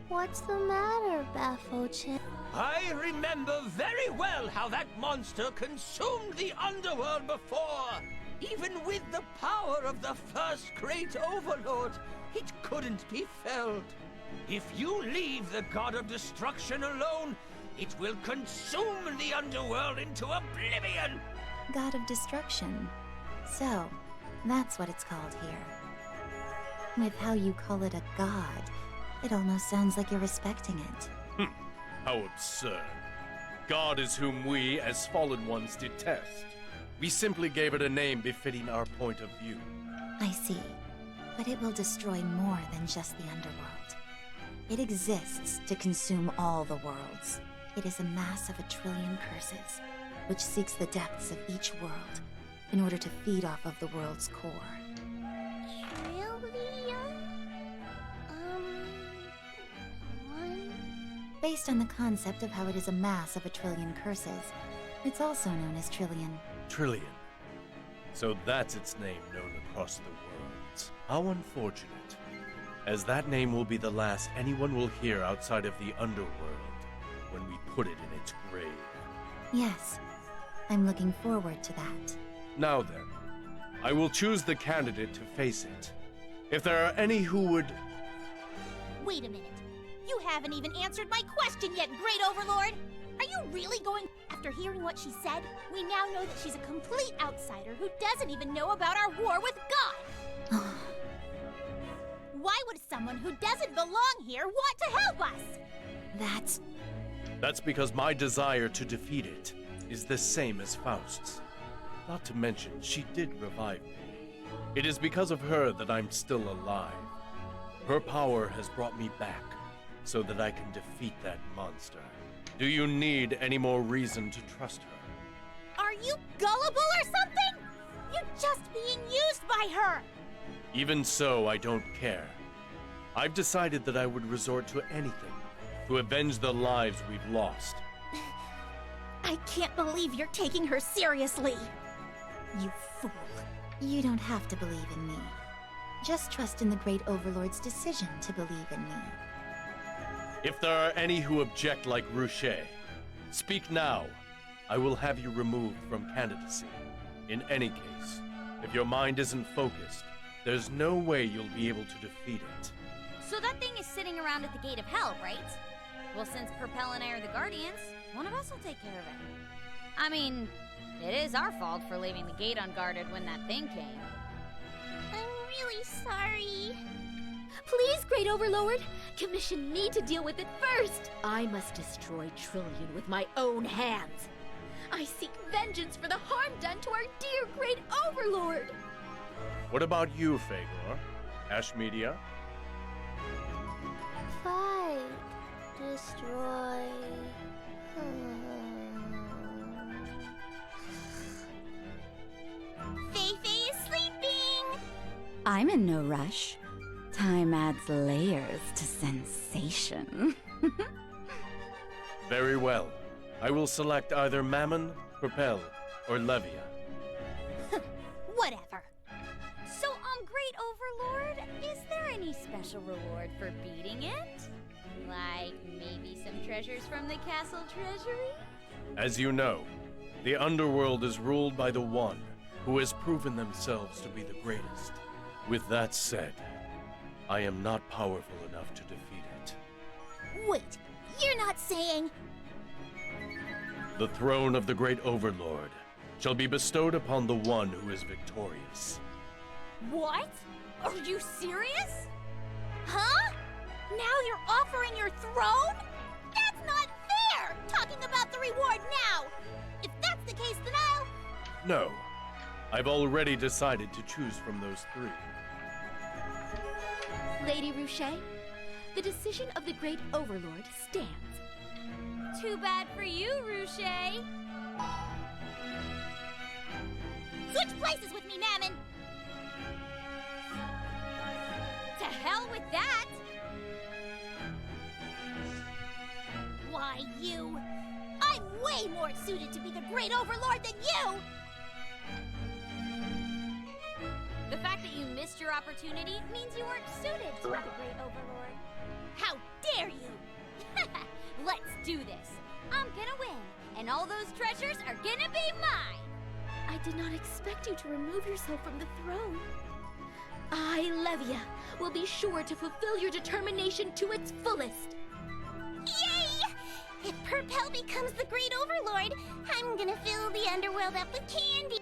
What's the matter, Bafochin? I remember very well how that monster consumed the underworld before. Even with the power of the first great overlord, it couldn't be felled. If you leave the god of destruction alone, it will consume the underworld into oblivion. God of Destruction. So, that's what it's called here. With how you call it a god, it almost sounds like you're respecting it. How absurd. God is whom we, as fallen ones, detest. We simply gave it a name befitting our point of view. I see. But it will destroy more than just the underworld. It exists to consume all the worlds. It is a mass of 1 trillion curses, which seeks the depths of each world in order to feed off of the world's core. Based on the concept of how it is a mass of 1 trillion curses, it's also known as Trillion. Trillion. So that's its name known across the worlds. How unfortunate, as that name will be the last anyone will hear outside of the underworld when we put it in its grave. Yes, I'm looking forward to that. Now then, I will choose the candidate to face it. If there are any who would... Wait a minute. You haven't even answered my question yet, Great Overlord! Are you really going... After hearing what she said, we now know that she's a complete outsider who doesn't even know about our war with God! Why would someone who doesn't belong here want to help us? That's because my desire to defeat it is the same as Faust's. Not to mention, she did revive me. It is because of her that I'm still alive. Her power has brought me back, so that I can defeat that monster. Do you need any more reason to trust her? Are you gullible or something? You're just being used by her! Even so, I don't care. I've decided that I would resort to anything to avenge the lives we've lost. I can't believe you're taking her seriously! You fool. You don't have to believe in me. Just trust in the Great Overlord's decision to believe in me. If there are any who object like Ruche, speak now. I will have you removed from candidacy. In any case, if your mind isn't focused, there's no way you'll be able to defeat it. So that thing is sitting around at the gate of hell, right? Well, since Perpel and I are the Guardians, one of us will take care of it. I mean, it is our fault for leaving the gate unguarded when that thing came. I'm really sorry. Please, Great Overlord, commission me to deal with it first. I must destroy Trillion with my own hands. I seek vengeance for the harm done to our dear Great Overlord. What about you, Fagor? Ash Media? Fight. Destroy. Fei-Fei is sleeping! I'm in no rush. Time adds layers to sensation. Very well. I will select either Mammon, Perpel, or Levia. Whatever. So, Great Overlord, is there any special reward for beating it? Like, maybe some treasures from the castle treasury? As you know, the underworld is ruled by the one who has proven themselves to be the greatest. With that said, I am not powerful enough to defeat it. Wait, you're not saying... The throne of the Great Overlord shall be bestowed upon the one who is victorious. What? Are you serious? Huh? Now you're offering your throne? That's not fair! Talking about the reward now! If that's the case, then I'll... No. I've already decided to choose from those three. Lady Ruche, the decision of the Great Overlord stands. Too bad for you, Ruche. Switch places with me, Mammon! To hell with that! Why, you... I'm way more suited to be the Great Overlord than you! The fact that you missed your opportunity means you weren't suited to be the Great Overlord. How dare you! Let's do this. I'm gonna win, and all those treasures are gonna be mine! I did not expect you to remove yourself from the throne. I, Levia, will be sure to fulfill your determination to its fullest. Yay! If Perpel becomes the Great Overlord, I'm gonna fill the underworld up with candy.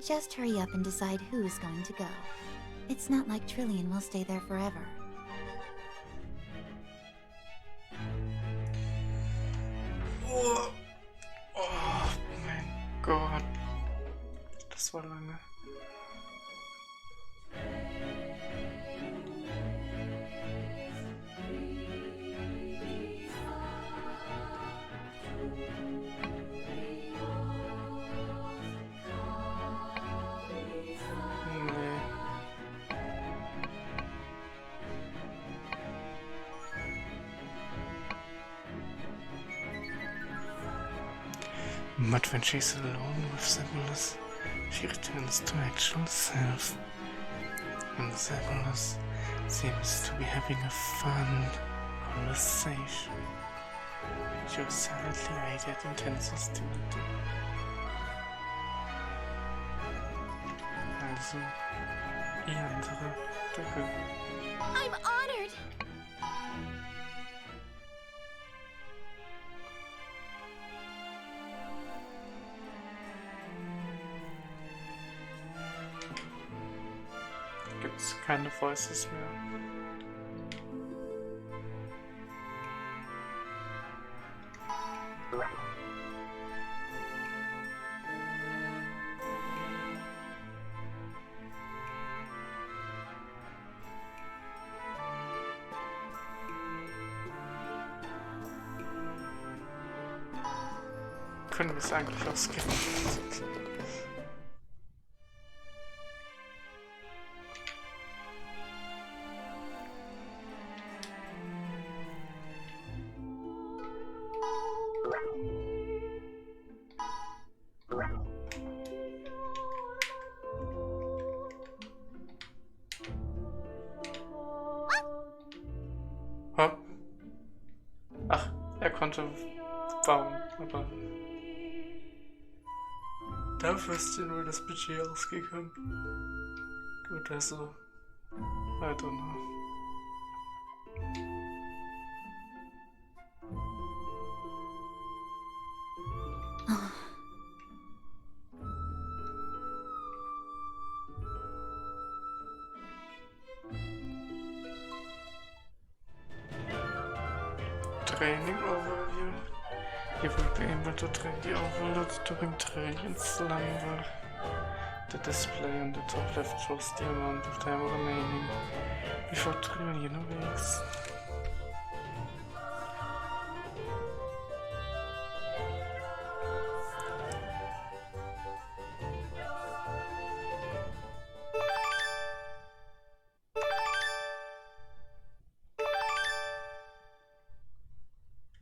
Just hurry up and decide who is going to go. It's not like Trillion will stay there forever. Oh, oh mein Gott. Das war lange. But when she's alone with Zebulus, she returns to actual self. And Zebulus seems to be having a fun conversation. She was silently radiant intense hostility. Also, ihr andere, danke. I'm honored! Gibt's keine Voices mehr. Können wir es eigentlich auch skippen? Oh. Ach, er konnte bauen, aber dafür ist dir wohl das Budget ausgegangen. Gut, also, I don't know. Training overview. You will be able to train the overlords during training in slumber. The display on the top left shows the amount of time remaining before Trillion awakes.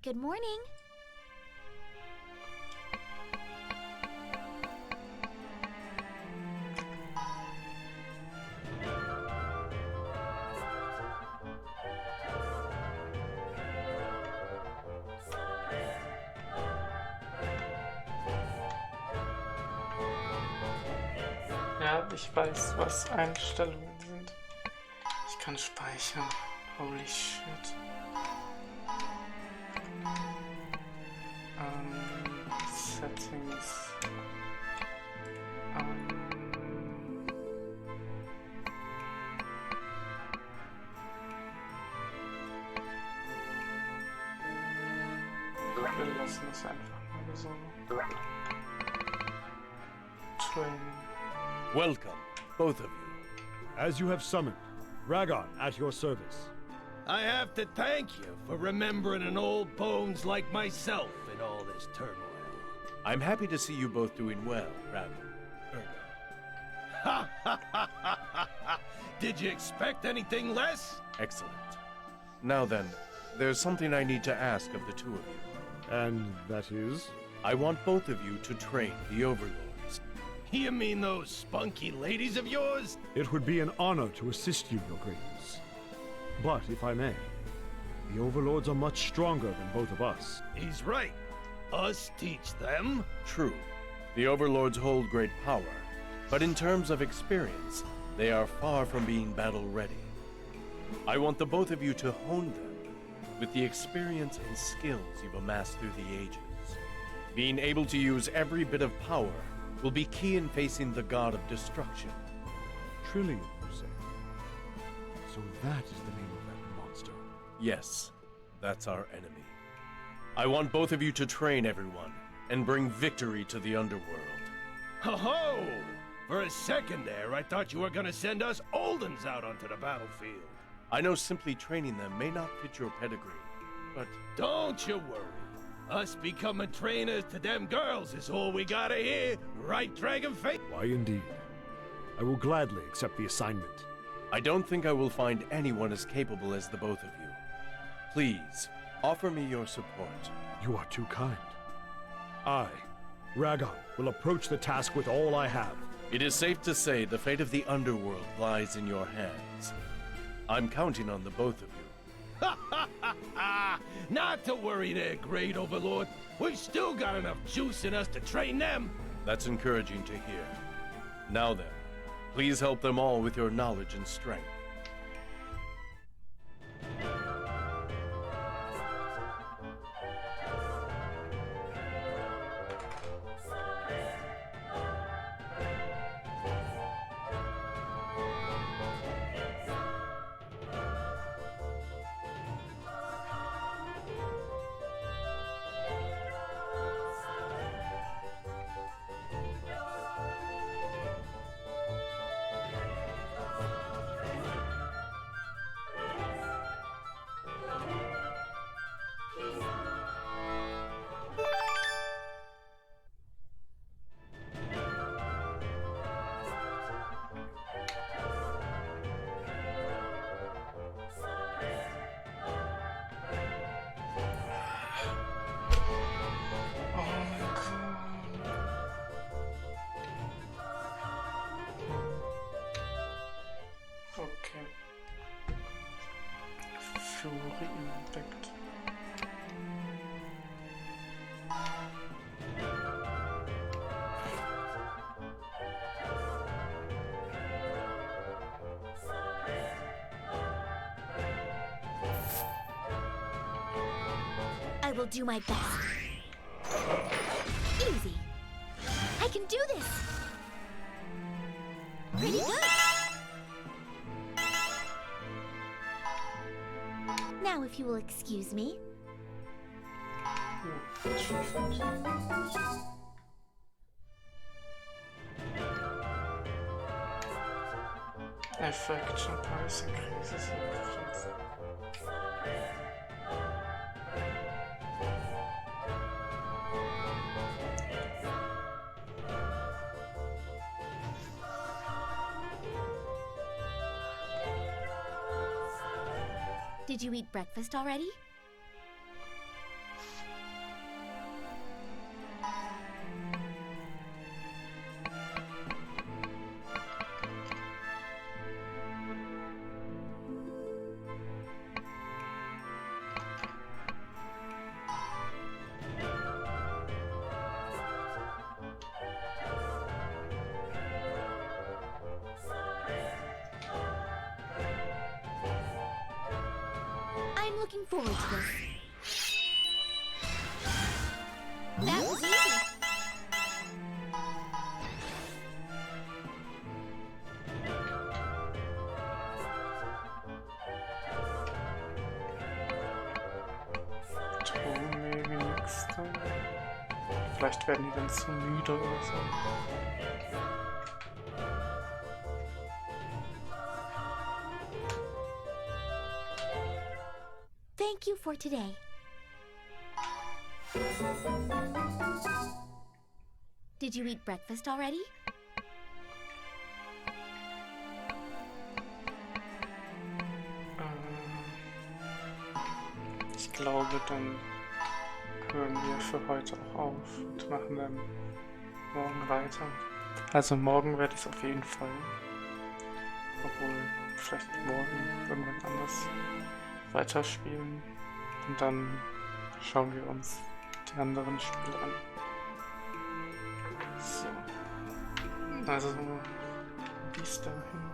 Good morning. Ja, ich weiß, was Einstellungen sind. Ich kann speichern. Holy shit. Settings. Wir lassen es einfach mal so. Training. Welcome, both of you. As you have summoned, Ragon at your service. I have to thank you for remembering an old bones like myself in all this turmoil. I'm happy to see you both doing well, Ragon. Ha ha ha ha ha! Did you expect anything less? Excellent. Now then, there's something I need to ask of the two of you. And that is? I want both of you to train the Overlords. You mean those spunky ladies of yours? It would be an honor to assist you, Your Grace. But, if I may, the Overlords are much stronger than both of us. He's right. Us teach them? True. The Overlords hold great power, but in terms of experience, they are far from being battle-ready. I want the both of you to hone them with the experience and skills you've amassed through the ages. Being able to use every bit of power will be key in facing the god of destruction. Trillion, you say? So that is the name of that monster. Yes, that's our enemy. I want both of you to train everyone and bring victory to the underworld. Ho-ho! For a second there, I thought you were gonna send us Oldens out onto the battlefield. I know simply training them may not fit your pedigree, but... Don't you worry. Us becoming trainers to them girls is all we gotta hear, right, Dragonface? Why, indeed. I will gladly accept the assignment. I don't think I will find anyone as capable as the both of you. Please, offer me your support. You are too kind. I Ragon will approach the task with all I have. It is safe to say the fate of the underworld lies in your hands. I'm counting on the both of you. Not to worry there, Great Overlord. We've still got enough juice in us to train them. That's encouraging to hear. Now then, please help them all with your knowledge and strength. Okay. Fury Impact. I will do my best. Easy. I can do this. Pretty good. Now, if you will excuse me. Affection price increases. Did you eat breakfast already? I'm looking forward to this. That was easy. Maybe next time. Vielleicht werden die dann zu müde oder so. Thank you for today. Did you eat breakfast already? Ich glaube, dann hören wir für heute auch auf und machen dann morgen weiter. Also morgen werde ich es auf jeden Fall. Obwohl, vielleicht morgen irgendwann anders weiterspielen. Und dann schauen wir uns die anderen Spiele an. So. Also bis dahin.